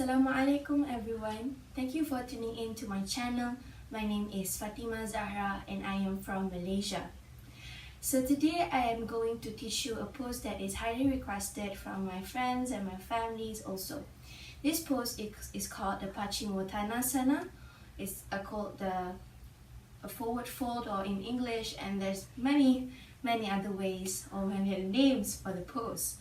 Assalamu alaikum everyone. Thank you for tuning in to my channel. My name is Fatimah Zahra and I am from Malaysia. So today I am going to teach you a pose that is highly requested from my friends and my families also. This pose is called the Paschimottasana. It's called a forward fold, or in English, and there's many other ways or many other names for the pose.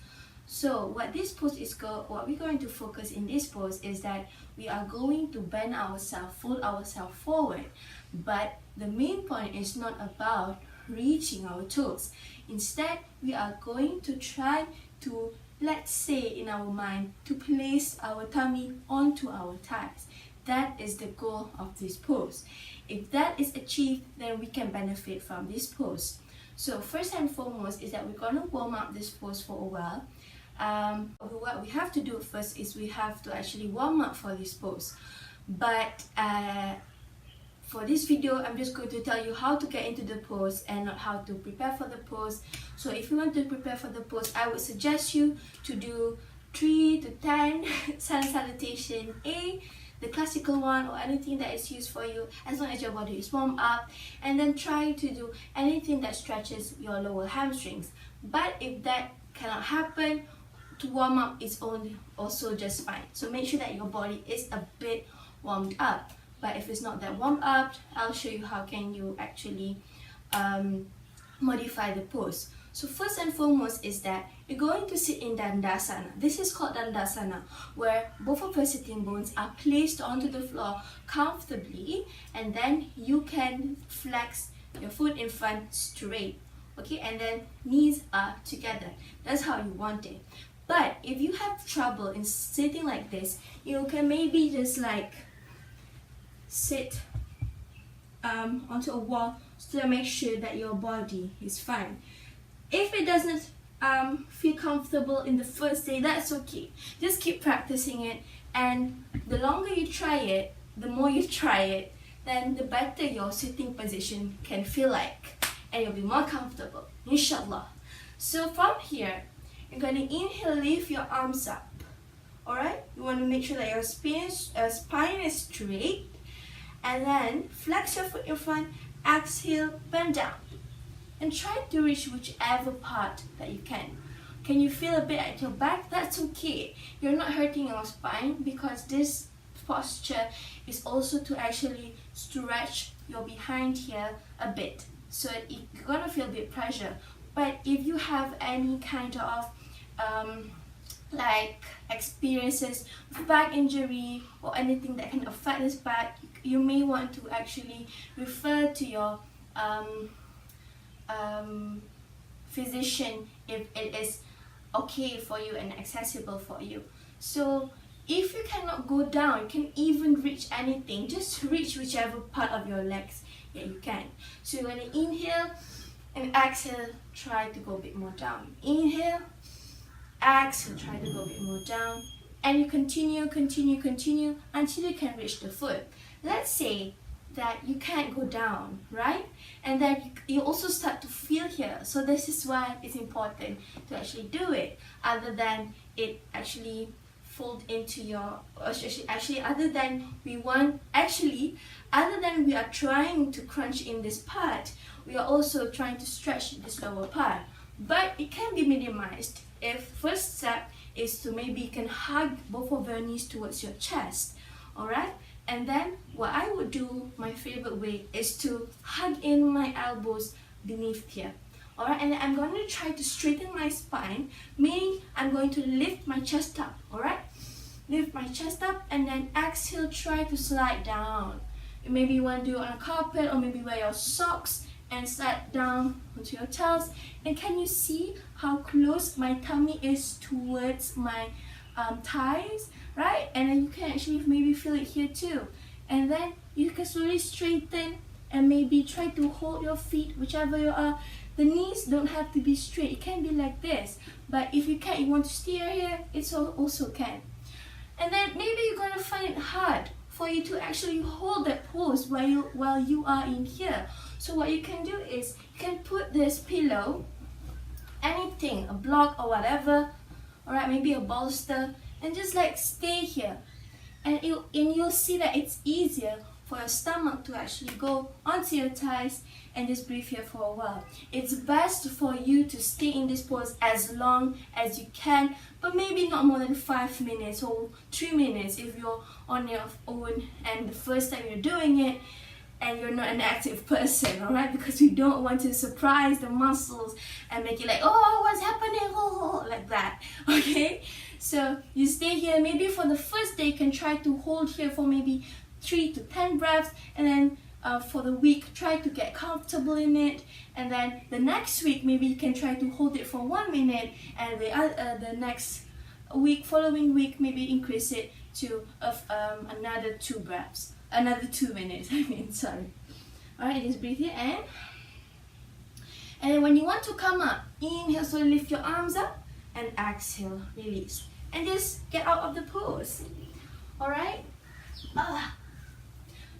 So what we're going to focus in this pose is that we are going to bend ourselves, fold ourselves forward, but the main point is not about reaching our toes. Instead, we are going to try to, let's say in our mind, to place our tummy onto our thighs. That is the goal of this pose. If that is achieved, then we can benefit from this pose. So first and foremost is that we're going to warm up this pose for a while. What we have to do first is we have to actually warm up for this pose. But for this video, I'm just going to tell you how to get into the pose and not how to prepare for the pose. So if you want to prepare for the pose, I would suggest you to do 3 to 10 sun salutation A, the classical one, or anything that is used for you, as long as your body is warmed up, and then try to do anything that stretches your lower hamstrings. But if that cannot happen, to warm up is also just fine. So make sure that your body is a bit warmed up. But if it's not that warmed up, I'll show you how can you actually modify the pose. So first and foremost is that you're going to sit in Dandasana. This is called Dandasana, where both of your sitting bones are placed onto the floor comfortably, and then you can flex your foot in front straight. Okay, and then knees are together. That's how you want it. But if you have trouble in sitting like this, you can maybe just like sit onto a wall to make sure that your body is fine. If it doesn't feel comfortable in the first day, that's okay. Just keep practicing it, and the longer you try it, the more you try it, then the better your sitting position can feel like, and you'll be more comfortable, inshallah. So from here, you're going to inhale, lift your arms up. Alright, you want to make sure that your spine is straight, and then flex your foot in front, exhale, bend down, and try to reach whichever part that you can. Can you feel a bit at your back? That's okay. You're not hurting your spine, because this posture is also to actually stretch your behind here a bit. So you're going to feel a bit pressure. But if you have any kind of like experiences with back injury or anything that can affect this back, you may want to actually refer to your physician if it is okay for you and accessible for you. So if you cannot go down, you can even reach anything, just reach whichever part of your legs that you can. So you're going to inhale and exhale, try to go a bit more down. Inhale, exhale, try to go a bit more down, and you continue until you can reach the foot. Let's say that you can't go down, right? And then you also start to feel here. So this is why it's important to actually do it, other than it actually fold into your, other than we are trying to crunch in this part, we are also trying to stretch this lower part. But it can be minimized if first step is to maybe you can hug both of your knees towards your chest. Alright? And then what I would do, my favorite way, is to hug in my elbows beneath here. Alright, and then I'm going to try to straighten my spine, meaning I'm going to lift my chest up. Alright? Lift my chest up, and then exhale, try to slide down. Maybe you want to do it on a carpet, or maybe wear your socks and slide down onto your toes. And can you see how close my tummy is towards my thighs, right? And then you can actually maybe feel it here too. And then you can slowly straighten and maybe try to hold your feet, whichever you are. The knees don't have to be straight, it can be like this. But if you can't, you want to steer here, it also can. And then maybe you're going to find it hard for you to actually hold that pose while you are in here. So what you can do is, you can put this pillow, anything, a block or whatever, alright, maybe a bolster, and just like stay here. and you'll see that it's easier for your stomach to actually go onto your thighs and just breathe here for a while. It's best for you to stay in this pose as long as you can, but maybe not more than 5 minutes or 3 minutes if you're on your own and the first time you're doing it and you're not an active person, alright? Because we don't want to surprise the muscles and make it like, oh, what's happening? Oh, like that, okay? So you stay here. Maybe for the first day, you can try to hold here for maybe 3 to 10 breaths, and then for the week, try to get comfortable in it, and then the next week, maybe you can try to hold it for 1 minute, and the next week, following week, maybe increase it to another 2 breaths. Another 2 minutes, sorry. Alright, just breathe here and then when you want to come up, inhale, so lift your arms up and exhale, release. And just get out of the pose. Alright?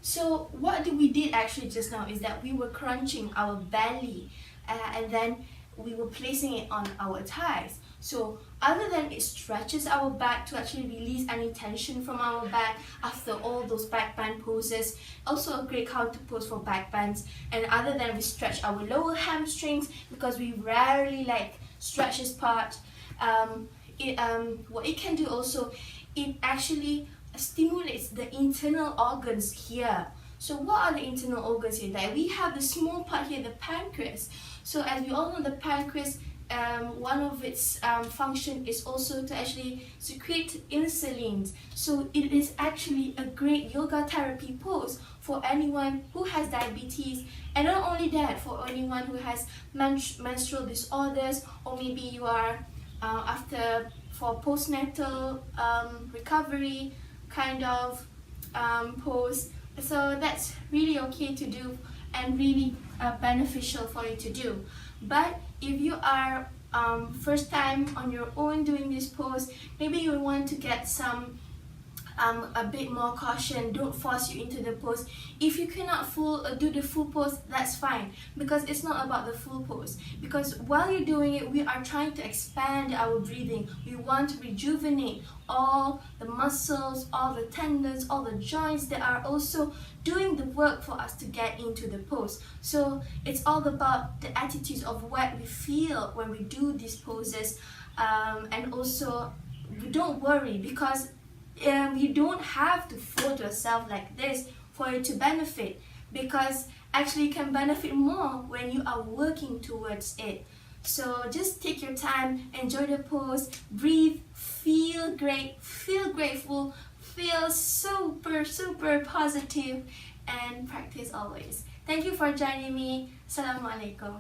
So what we did actually just now is that we were crunching our belly and then we were placing it on our thighs. So other than it stretches our back to actually release any tension from our back after all those back bend poses, also a great counter pose for back bends. And other than we stretch our lower hamstrings because we rarely stretch this part, what it can do also, it actually stimulates the internal organs here. So what are the internal organs here? That we have the small part here, the pancreas. So as we all know, the pancreas, one of its function is also to actually secrete insulin. So it is actually a great yoga therapy pose for anyone who has diabetes, and not only that, for anyone who has menstrual disorders, or maybe you are for postnatal recovery kind of pose. So that's really okay to do and really beneficial for you to do. But if you are first time on your own doing this pose, maybe you want to get some a bit more caution. Don't force you into the pose. If you cannot do the full pose, that's fine, because it's not about the full pose. Because while you're doing it, we are trying to expand our breathing. We want to rejuvenate all the muscles, all the tendons, all the joints that are also doing the work for us to get into the pose. So it's all about the attitudes of what we feel when we do these poses, and also don't worry, because you don't have to fold yourself like this for it to benefit, because actually you can benefit more when you are working towards it. So just take your time, enjoy the pose, breathe, feel great, feel grateful, feel super positive, and practice always. Thank you for joining me. Assalamu alaikum.